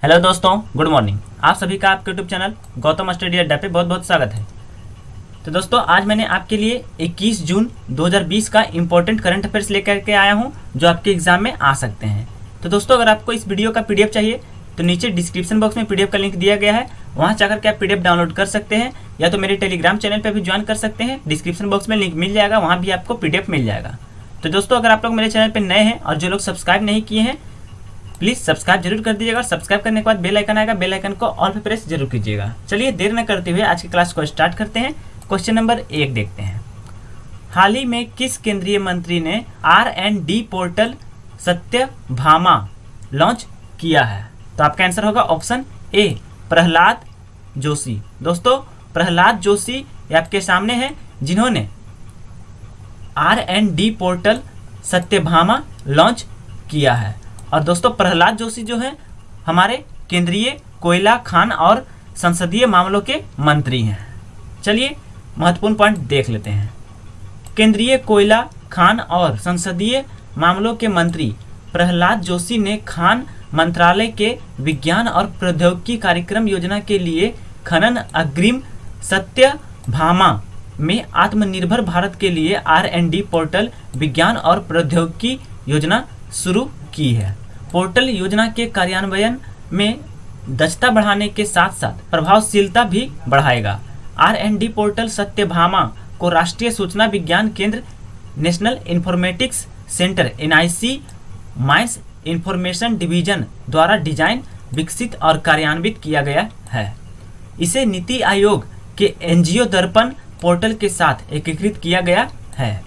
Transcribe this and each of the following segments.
Hello दोस्तों, good morning. आप सभी का आपके यूट्यूब चैनल गौतम स्टडी अड्डा पे बहुत बहुत स्वागत है। तो दोस्तों, आज मैंने आपके लिए 21 जून 2020 का इंपॉर्टेंट करंट अफेयर्स लेकर के आया हूं, जो आपके एग्जाम में आ सकते हैं। तो दोस्तों, अगर आपको इस वीडियो का पीडीएफ चाहिए तो नीचे डिस्क्रिप्शन बॉक्स में पीडीएफ का लिंक दिया गया है, वहाँ जाकर के आप पीडीएफ डाउनलोड कर सकते हैं, या तो मेरे टेलीग्राम चैनल पर भी ज्वाइन कर सकते हैं। डिस्क्रिप्शन बॉक्स में लिंक मिल जाएगा, वहाँ भी आपको पीडीएफ मिल जाएगा। तो दोस्तों, अगर आप लोग मेरे चैनल पर नए हैं और जो लोग सब्सक्राइब नहीं किए हैं, प्लीज सब्सक्राइब जरूर कर दीजिएगा। सब्सक्राइब करने के बाद बेल आइकन आएगा, बेल आइकन को ऑल पे प्रेस जरूर कीजिएगा। चलिए देर न करते हुए आज की क्लास को स्टार्ट करते हैं। क्वेश्चन नंबर 1 देखते हैं। हाल ही में किस केंद्रीय मंत्री ने R&D पोर्टल सत्यभामा लॉन्च किया है? तो आपका आंसर होगा ऑप्शन ए, प्रहलाद जोशी। दोस्तों, प्रहलाद जोशी ये आपके सामने है, जिन्होंने R&D पोर्टल सत्यभामा लॉन्च किया है। और दोस्तों, प्रहलाद जोशी जो है हमारे केंद्रीय कोयला, खान और संसदीय मामलों के मंत्री हैं। चलिए महत्वपूर्ण पॉइंट देख लेते हैं। केंद्रीय कोयला, खान और संसदीय मामलों के मंत्री प्रहलाद जोशी ने खान मंत्रालय के विज्ञान और प्रौद्योगिकी कार्यक्रम योजना के लिए खनन अग्रिम सत्यभामा में आत्मनिर्भर भारत के लिए R&D पोर्टल विज्ञान और प्रौद्योगिकी योजना शुरू की है। पोर्टल योजना के कार्यान्वयन में दक्षता बढ़ाने के साथ साथ प्रभावशीलता भी बढ़ाएगा। R&D पोर्टल सत्यभामा को राष्ट्रीय सूचना विज्ञान केंद्र, national informatics centre NIC mines information division द्वारा डिजाइन, विकसित और कार्यान्वित किया गया है। इसे नीति आयोग के NGO दर्पण पोर्टल के साथ एकीकृत किया गया है।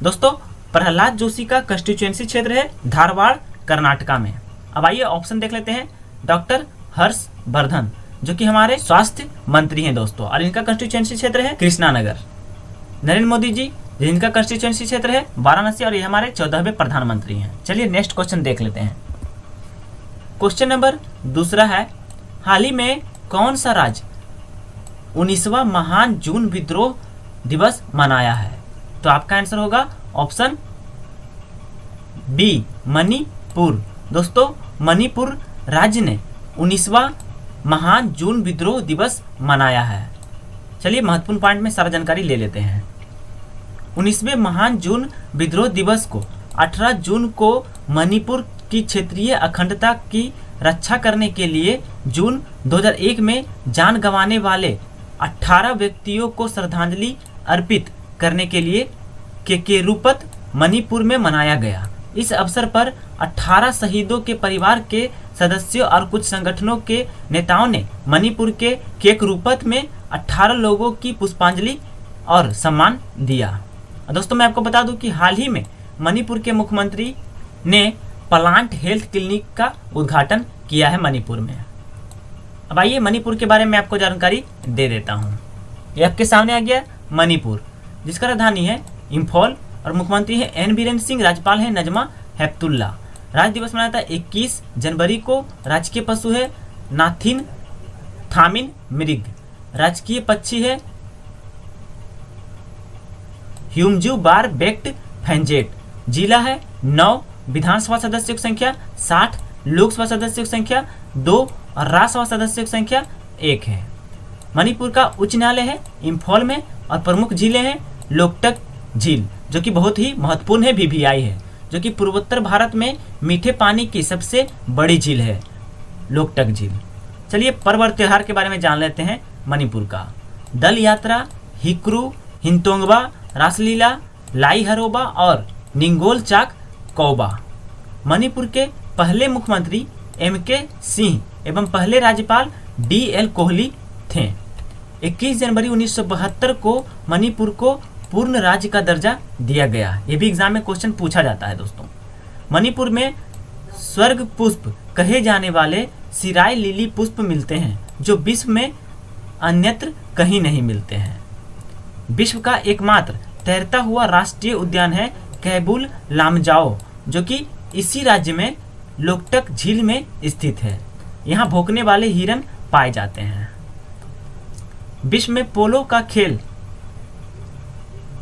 दोस्तों, प्रहलाद जोशी का कंस्टिट्यूएंसी क्षेत्र है धारवाड़, कर्नाटका में। अब आइए ऑप्शन देख लेते हैं। डॉक्टर हर्षवर्धन, जो कि हमारे स्वास्थ्य मंत्री हैं दोस्तों, और इनका कंस्टिट्यूएंसी क्षेत्र है कृष्णानगर। नरेंद्र मोदी जी, जिनका कंस्टिट्यूएंसी क्षेत्र है वाराणसी, और ये हमारे 14वें प्रधानमंत्री हैं। चलिए नेक्स्ट क्वेश्चन देख लेते हैं। क्वेश्चन नंबर 2 है, हाल ही में कौन सा राज्य 19वां महान जून विद्रोह दिवस मनाया है? तो आपका आंसर होगा ऑप्शन बी, मणिपुर। दोस्तों, मणिपुर राज्य ने 19वां महान जून विद्रोह दिवस मनाया है। चलिए महत्वपूर्ण पॉइंट में सारा जानकारी ले लेते हैं। 19वें महान जून विद्रोह दिवस को 18 जून को मणिपुर की क्षेत्रीय अखंडता की रक्षा करने के लिए जून 2001 में जान गंवाने वाले 18 व्यक्तियों को श्रद्धांजलि अर्पित करने के लिए केकेरुपत मणिपुर में मनाया गया। इस अवसर पर 18 शहीदों के परिवार के सदस्यों और कुछ संगठनों के नेताओं ने मणिपुर के केकेरुपत में 18 लोगों की पुष्पांजलि और सम्मान दिया। दोस्तों, मैं आपको बता दूं कि हाल ही में मणिपुर के मुख्यमंत्री ने प्लांट हेल्थ क्लिनिक का उद्घाटन किया है मणिपुर में। अब आइए मणिपुर के बारे में आपको जानकारी दे देता हूँ। ये आपके सामने आ गया मणिपुर, जिसका राजधानी है इम्फॉल, और मुख्यमंत्री है N बीरेन सिंह, राज्यपाल है नजमा हेपतुल्ला। राज्य दिवस मनाया था 21 जनवरी को। राजकीय पशु है नाथिन थामिन मृग। राजकीय पक्षी है ह्यूमजू बार बेक्ट फैंजेट। जिला है 9। विधानसभा सदस्यों की संख्या 60। लोकसभा सदस्यों की संख्या 2 और राज्यसभा सदस्यों की संख्या 1 है। मणिपुर का उच्च न्यायालय है इम्फॉल में, और प्रमुख झीलें हैं लोकटक झील, जो कि बहुत ही महत्वपूर्ण है, BVI है, जो कि पूर्वोत्तर भारत में मीठे पानी की सबसे बड़ी झील है, लोकटक झील। चलिए पर्व और त्योहार के बारे में जान लेते हैं मणिपुर का। दल यात्रा, हिक्रू, हिंतोंगबा, रासलीला, लाई हरोबा और निंगोल चाक कौबा। मणिपुर के पहले मुख्यमंत्री MK सिंह एवं पहले राज्यपाल DL कोहली थे। 21 जनवरी 1972 को मणिपुर को पूर्ण राज्य का दर्जा दिया गया। ये भी एग्जाम में क्वेश्चन पूछा जाता है दोस्तों। मणिपुर में स्वर्ग पुष्प कहे जाने वाले सिराय लिली पुष्प मिलते हैं, जो विश्व में अन्यत्र कहीं नहीं मिलते हैं। विश्व का एकमात्र तैरता हुआ राष्ट्रीय उद्यान है कैबुल लामजाओ, जो कि इसी राज्य में लोकटक झील में स्थित है। यहाँ भौंकने वाले हिरन पाए जाते हैं। विश्व में पोलो का खेल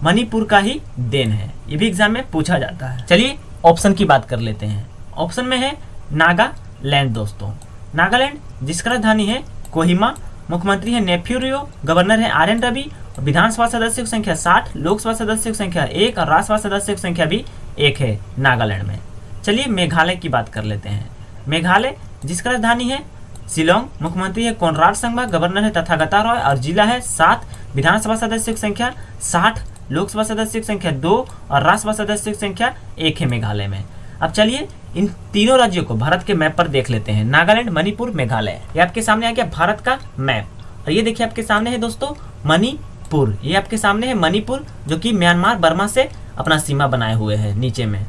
मणिपुर का ही देन है। ये भी एग्जाम में पूछा जाता है। चलिए ऑप्शन की बात कर लेते हैं। ऑप्शन में है नागालैंड दोस्तों। नागालैंड जिसका राजधानी है कोहिमा, मुख्यमंत्री है नेफ्यूरियो, गवर्नर है आर एन रवि, विधानसभा सदस्यों की संख्या 60, लोकसभा सदस्यों की संख्या 1 और राज्यसभा सदस्यों की संख्या भी 1 है नागालैंड में। चलिए मेघालय की बात कर लेते हैं। मेघालय जिसका राजधानी है शिलोंग, मुख्यमंत्री है कोनराड संगमा, गवर्नर है तथागता रॉय और जिला है 7, विधानसभा सदस्यों की संख्या 60, लोकसभा सदस्यों की संख्या 2 और राज्यसभा सदस्यों की संख्या 1 है मेघालय में। अब चलिए इन तीनों राज्यों को भारत के मैप पर देख लेते हैं। नागालैंड, मणिपुर, मेघालय। ये आपके सामने आ गया भारत का मैप। और ये देखिए आपके सामने है दोस्तों मणिपुर। ये आपके सामने है मणिपुर जो कि म्यांमार बर्मा से अपना सीमा बनाए हुए है नीचे में।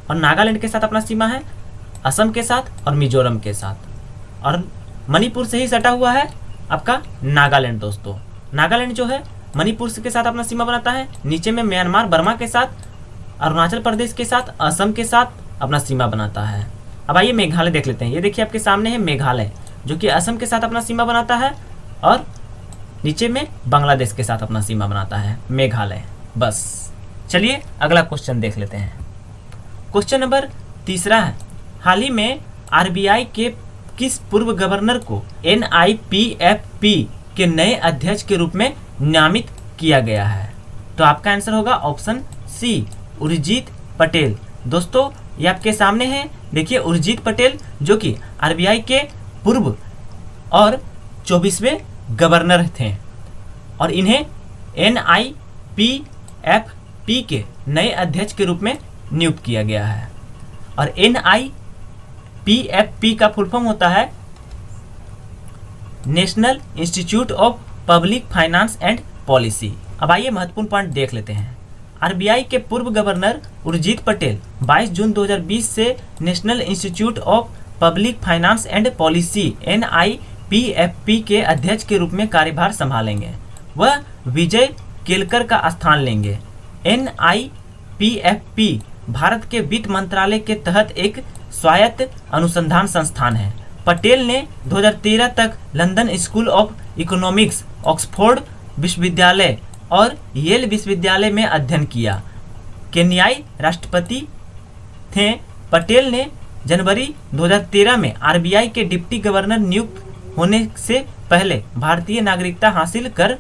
और नागालैंड के साथ अपना सीमा है असम के साथ और मिजोरम के साथ। और मणिपुर से ही सटा हुआ है आपका नागालैंड दोस्तों। नागालैंड जो है मणिपुर के साथ अपना सीमा बनाता है, नीचे में म्यांमार बर्मा के साथ, अरुणाचल प्रदेश के साथ, असम के साथ अपना सीमा बनाता है। अब आइए मेघालय देख लेते हैं। ये देखिए आपके सामने है मेघालय जो कि असम के साथ अपना सीमा बनाता है और नीचे में बांग्लादेश के साथ अपना सीमा बनाता है मेघालय। बस चलिए अगला क्वेश्चन देख लेते हैं। क्वेश्चन नंबर 3 है, हाल ही में आरबीआई के किस पूर्व गवर्नर को NIPFP के नए अध्यक्ष के रूप में नामित किया गया है? तो आपका आंसर होगा ऑप्शन सी, उर्जित पटेल। दोस्तों ये आपके सामने है, देखिए उर्जित पटेल जो कि आरबीआई के पूर्व और 24वें गवर्नर थे और इन्हें NIPFP के नए अध्यक्ष के रूप में नियुक्त किया गया है। और NIPFP का फुल फॉर्म होता है national institute of public finance and policy. अब आइए महत्वपूर्ण पॉइंट देख लेते हैं। आरबीआई के पूर्व गवर्नर उर्जित पटेल 22 जून 2020 से national institute of public finance and policy NIPFP के अध्यक्ष के रूप में कार्यभार संभालेंगे। वह विजय केलकर का स्थान लेंगे। NIPFP भारत के वित्त मंत्रालय के तहत एक स्वायत्त अनुसंधान संस्थान है। पटेल ने 2013 तक London school of economics, Oxford विश्वविद्यालय और येल विश्वविद्यालय में अध्ययन किया। केन्याई राष्ट्रपति थे। पटेल ने जनवरी 2013 में आरबीआई के डिप्टी गवर्नर नियुक्त होने से पहले भारतीय नागरिकता हासिल कर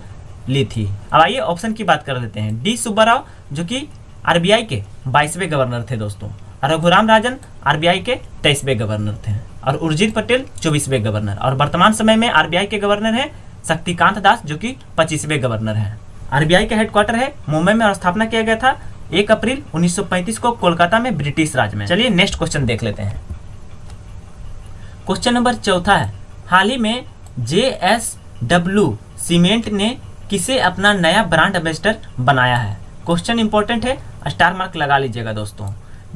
ली थी। अब आइए ऑप्शन की बात कर लेते हैं। डी सुब्बाराव जो कि आरबीआई के 22वें गवर्नर थे दोस्तों। रघुराम राजन आरबीआई के 23वें गवर्नर थे और उर्जित पटेल 24वें गवर्नर। और वर्तमान समय में आरबीआई के गवर्नर हैं शक्तिकांत दास जो कि 25वें गवर्नर हैं। आरबीआई का हेडक्वार्टर है मुंबई में और स्थापना किया गया था 1 अप्रैल 1935 को कोलकाता में ब्रिटिश राज में। चलिए नेक्स्ट क्वेश्चन देख लेते हैं। क्वेश्चन नंबर 4 है, हाल ही में JSW सीमेंट ने किसे अपना नया ब्रांड एम्बेसडर बनाया है? क्वेश्चन इंपॉर्टेंट है, स्टार मार्क लगा लीजिएगा दोस्तों।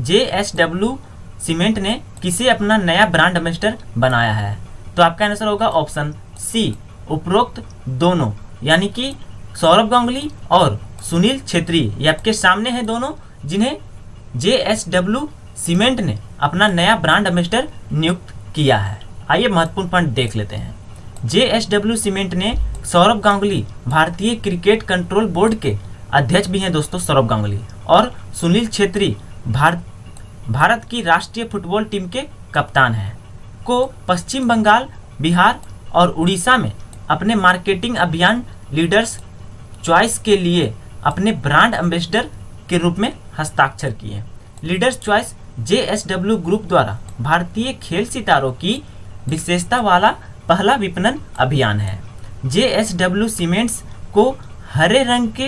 JSW सीमेंट ने किसे अपना नया ब्रांड एम्बेसडर बनाया है? तो आपका आंसर होगा ऑप्शन सी, उपरोक्त दोनों, यानी कि सौरभ गांगुली और सुनील छेत्री। ये आपके सामने हैं दोनों जिन्हें JSW सीमेंट ने अपना नया ब्रांड एम्बेसडर नियुक्त किया है। आइए महत्वपूर्ण पॉइंट देख लेते हैं। JSW सीमेंट ने सौरभ गांगुली, भारतीय क्रिकेट कंट्रोल बोर्ड के अध्यक्ष भी हैं दोस्तों सौरभ गांगुली, और सुनील छेत्री भारत की राष्ट्रीय फुटबॉल टीम के कप्तान हैं, को पश्चिम बंगाल, बिहार और उड़ीसा में अपने मार्केटिंग अभियान लीडर्स चॉइस के लिए अपने ब्रांड एम्बेसडर के रूप में हस्ताक्षर किए। लीडर्स चॉइस JSW ग्रुप द्वारा भारतीय खेल सितारों की विशेषता वाला पहला विपणन अभियान है। JSW सीमेंट्स को हरे रंग के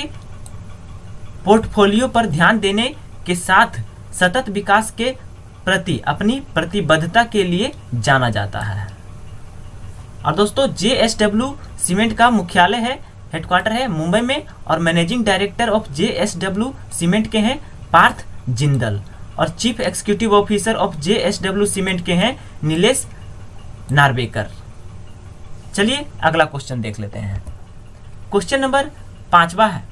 पोर्टफोलियो पर ध्यान देने के साथ सतत विकास के प्रति अपनी प्रतिबद्धता के लिए जाना जाता है। और दोस्तों JSW सीमेंट का मुख्यालय है, हेडक्वार्टर है मुंबई में, और managing director of JSW cement के हैं पार्थ जिंदल, और chief executive officer of JSW cement के हैं नीलेश नार्वेकर। चलिए अगला क्वेश्चन देख लेते हैं। क्वेश्चन नंबर 5 है,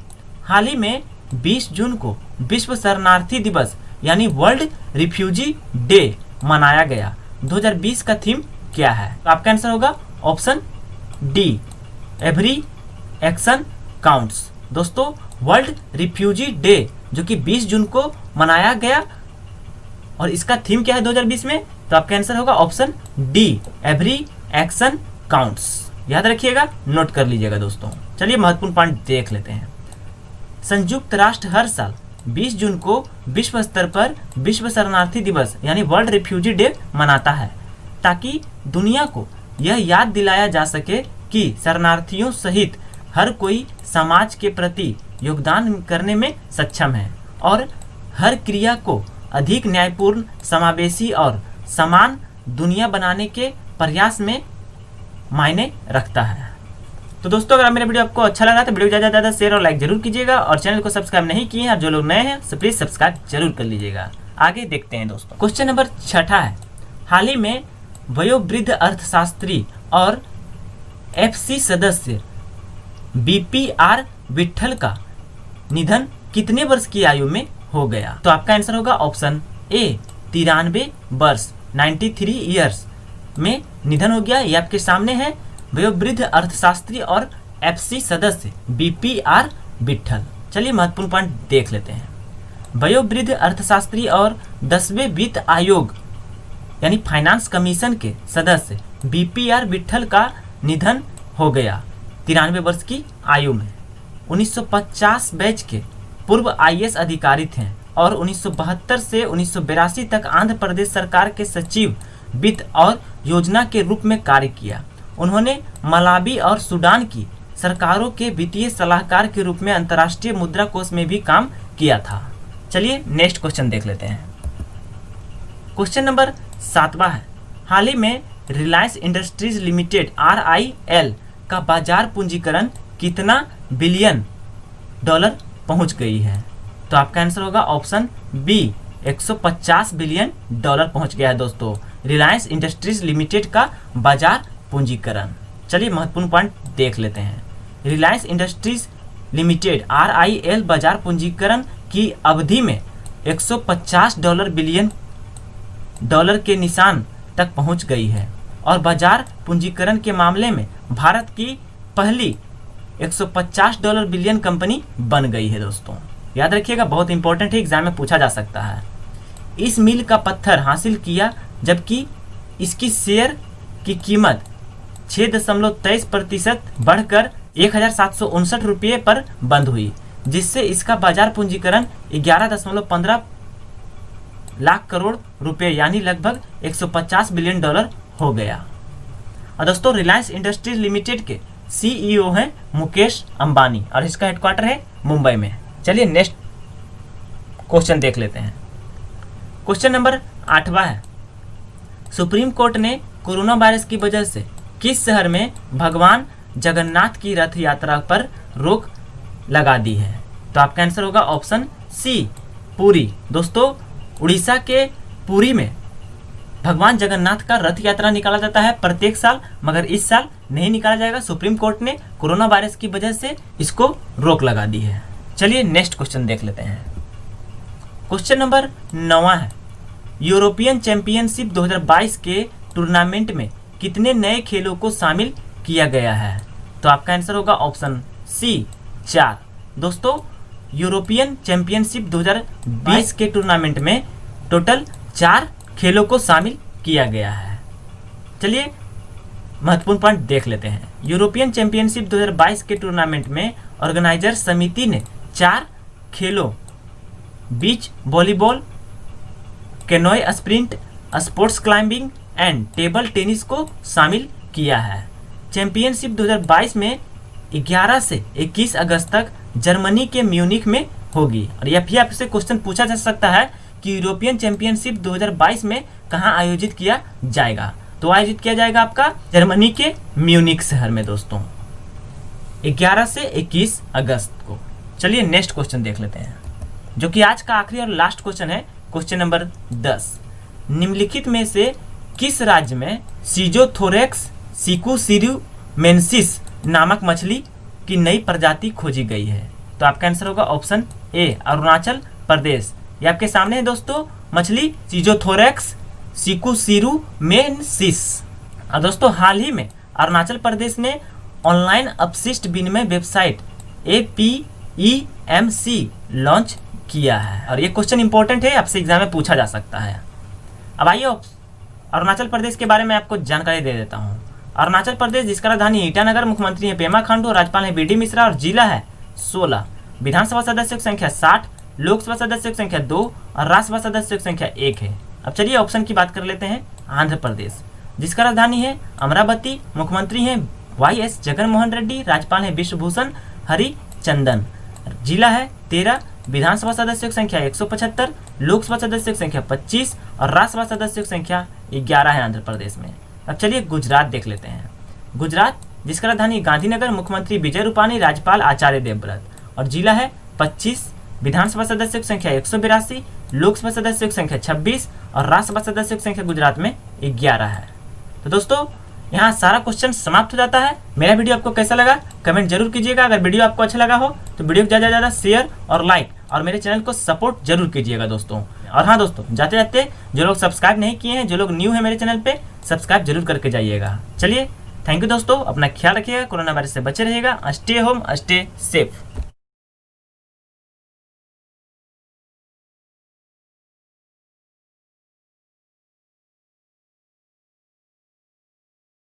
हाल ही में 20 जून को विश्व शरणार्थी दिवस यानी वर्ल्ड रिफ्यूजी डे मनाया गया। 2020 का थीम क्या है? तो आपका आंसर होगा option D, every action counts. दोस्तों वर्ल्ड रिफ्यूजी डे जो कि 20 जून को मनाया गया और इसका थीम क्या है 2020 में? तो आपका आंसर होगा option D, every action counts. याद रखिएगा, नोट कर लीजिएगा दोस्तों। चलिए महत्वपूर्ण पॉइंट देख लेते हैं। संयुक्त राष्ट्र हर साल 20 जून को विश्व स्तर पर विश्व शरणार्थी दिवस यानी वर्ल्ड रिफ्यूजी डे मनाता है, ताकि दुनिया को यह याद दिलाया जा सके कि शरणार्थियों सहित हर कोई समाज के प्रति योगदान करने में सक्षम है और हर क्रिया को अधिक न्यायपूर्ण, समावेशी और समान दुनिया बनाने के प्रयास में मायने रखता है। तो दोस्तों, अगर मेरा वीडियो आपको अच्छा लगा तो वीडियो को ज़्यादा से ज़्यादा शेयर और लाइक जरूर कीजिएगा और चैनल को सब्सक्राइब नहीं किए हैं और जो लोग नए हैं तो प्लीज़ सब्सक्राइब जरूर कर लीजिएगा। आगे देखते हैं दोस्तों। क्वेश्चन नंबर 6 है, हाल ही में वयोवृद्ध अर्थशास्त्री और एफसी सदस्य बीपीआर विट्ठल का निधन कितने वर्ष की आयु में हो गया? तो आपका आंसर होगा ऑप्शन ए 93 वर्ष 93 ईयर्स में निधन हो गया। ये आपके सामने है, वयोवृद्ध अर्थशास्त्री और एफसी सदस्य बीपीआर विट्ठल। चलिए महत्वपूर्ण पॉइंट देख लेते हैं। वयोवृद्ध अर्थशास्त्री और 10वें वित्त आयोग यानी फाइनेंस कमीशन के सदस्य बीपीआर विट्ठल का निधन हो गया 93 वर्ष की आयु में। 1950 बैच के पूर्व आईएएस अधिकारी थे और 1972 से 1982 तक आंध्र प्रदेश सरकार के सचिव वित्त और योजना के रूप में कार्य किया। उन्होंने मलावी और सूडान की सरकारों के वित्तीय सलाहकार के रूप में अंतर्राष्ट्रीय मुद्रा कोष में भी काम किया था। चलिए नेक्स्ट क्वेश्चन देख लेते हैं। क्वेश्चन नंबर 7 है, हाल ही में रिलायंस इंडस्ट्रीज लिमिटेड RIL का बाजार पूंजीकरण कितना बिलियन डॉलर पहुंच गई है? तो आपका आंसर होगा ऑप्शन बी 150 बिलियन डॉलर पहुंच गया है दोस्तों, रिलायंस इंडस्ट्रीज लिमिटेड का बाजार पूंजीकरण। चलिए महत्वपूर्ण पॉइंट देख लेते हैं। रिलायंस इंडस्ट्रीज लिमिटेड RIL बाजार पूंजीकरण की अवधि में 150 बिलियन डॉलर के निशान तक पहुंच गई है और बाजार पूंजीकरण के मामले में भारत की पहली 150 बिलियन कंपनी बन गई है दोस्तों। याद रखिएगा, बहुत इंपॉर्टेंट है, एग्जाम में पूछा जा सकता है। इस मील का पत्थर हासिल किया जबकि इसकी शेयर की कीमत 6.23% बढ़कर 1759 रुपये पर बंद हुई, जिससे इसका बाजार पूंजीकरण 11.15 लाख करोड़ रुपए यानी लगभग 150 बिलियन डॉलर हो गया। और दोस्तों, रिलायंस इंडस्ट्रीज लिमिटेड के CEO हैं मुकेश अंबानी और इसका हेडक्वार्टर है मुंबई में। चलिए नेक्स्ट क्वेश्चन देख लेते हैं। क्वेश्चन नंबर 8 है, सुप्रीम कोर्ट ने कोरोना वायरस की वजह से किस शहर में भगवान जगन्नाथ की रथ यात्रा पर रोक लगा दी है? तो आपका आंसर होगा ऑप्शन सी पुरी। दोस्तों, उड़ीसा के पुरी में भगवान जगन्नाथ का रथ यात्रा निकाला जाता है प्रत्येक साल, मगर इस साल नहीं निकाला जाएगा। सुप्रीम कोर्ट ने कोरोना वायरस की वजह से इसको रोक लगा दी है। चलिए नेक्स्ट क्वेश्चन देख लेते हैं। क्वेश्चन नंबर 9 है, यूरोपियन चैंपियनशिप 2022 के टूर्नामेंट में कितने नए खेलों को शामिल किया गया है? तो आपका आंसर होगा ऑप्शन सी 4। दोस्तों, यूरोपियन चैंपियनशिप 2022 के टूर्नामेंट में टोटल 4 खेलों को शामिल किया गया है। चलिए महत्वपूर्ण पॉइंट देख लेते हैं। यूरोपियन चैंपियनशिप 2022 के टूर्नामेंट में ऑर्गेनाइजर समिति ने 4 खेलों बीच volleyball, canoe sprint, sports climbing and table tennis को शामिल किया है। चैंपियनशिप 2022 में 11 से 21 अगस्त तक जर्मनी के म्यूनिख में होगी। और यह भी आपसे क्वेश्चन पूछा जा सकता है कि यूरोपियन चैंपियनशिप 2022 में कहां आयोजित किया जाएगा? तो आयोजित किया जाएगा आपका जर्मनी के म्यूनिख शहर में दोस्तों, 11 से 21 अगस्त को। चलिए नेक्स्ट क्वेश्चन देख लेते हैं, जो कि आज का आखिरी और लास्ट क्वेश्चन है। क्वेश्चन नंबर 10, निम्नलिखित में से किस राज्य में सीजोथोरेक्स सिकुसिरुमेंसिस नामक मछली की नई प्रजाति खोजी गई है? तो आपका आंसर होगा ऑप्शन ए अरुणाचल प्रदेश। ये आपके सामने है दोस्तों, मछली सीजोथोरेक्स सिकुसिरुमेंसिस। और दोस्तों, हाल ही में अरुणाचल प्रदेश ने ऑनलाइन अपशिष्ट विनिमय वेबसाइट APEMC लॉन्च किया है। और ये क्वेश्चन इंपॉर्टेंट है, आपसे एग्जाम में पूछा जा सकता है। अब आइए अरुणाचल प्रदेश के बारे में आपको जानकारी दे देता हूँ। अरुणाचल प्रदेश जिसका राजधानी ईटानगर, मुख्यमंत्री है पेमा खांडू, राज्यपाल है बीडी मिश्रा और जिला है 16। विधानसभा सदस्यों की संख्या 60, लोकसभा सदस्यों की संख्या 2 और राज्यसभा सदस्यों की संख्या 1 है। अब चलिए ऑप्शन की बात कर लेते हैं। आंध्र प्रदेश जिसका राजधानी है अमरावती, मुख्यमंत्री हैं YS जगनमोहन रेड्डी, राज्यपाल है विश्वभूषण हरिचंदन, जिला है 13। विधानसभा सदस्यों की संख्या 175, लोकसभा सदस्यों की संख्या 25 और राज्यसभा सदस्यों की संख्या 11 है आंध्र प्रदेश में। अब चलिए गुजरात देख लेते हैं। गुजरात जिसका राजधानी गांधीनगर, मुख्यमंत्री विजय रूपाणी, राज्यपाल आचार्य देवव्रत और जिला है 25। विधानसभा सदस्यों की संख्या 182, लोकसभा सदस्यों की संख्या 26 और राज्यसभा सदस्यों की संख्या गुजरात में 11 है। तो दोस्तों यहाँ सारा क्वेश्चन समाप्त हो जाता है। मेरा वीडियो आपको कैसा लगा कमेंट जरूर कीजिएगा। अगर वीडियो आपको अच्छा लगा हो तो वीडियो को ज़्यादा से ज़्यादा शेयर और लाइक और मेरे चैनल को सपोर्ट जरूर कीजिएगा दोस्तों। और हाँ दोस्तों, जाते जाते जो लोग सब्सक्राइब नहीं किए हैं, जो लोग न्यू है मेरे चैनल पे, सब्सक्राइब जरूर करके जाइएगा। चलिए थैंक यू दोस्तों, अपना ख्याल रखिएगा, कोरोना वायरस से बचे रहिएगा। Stay home, stay safe.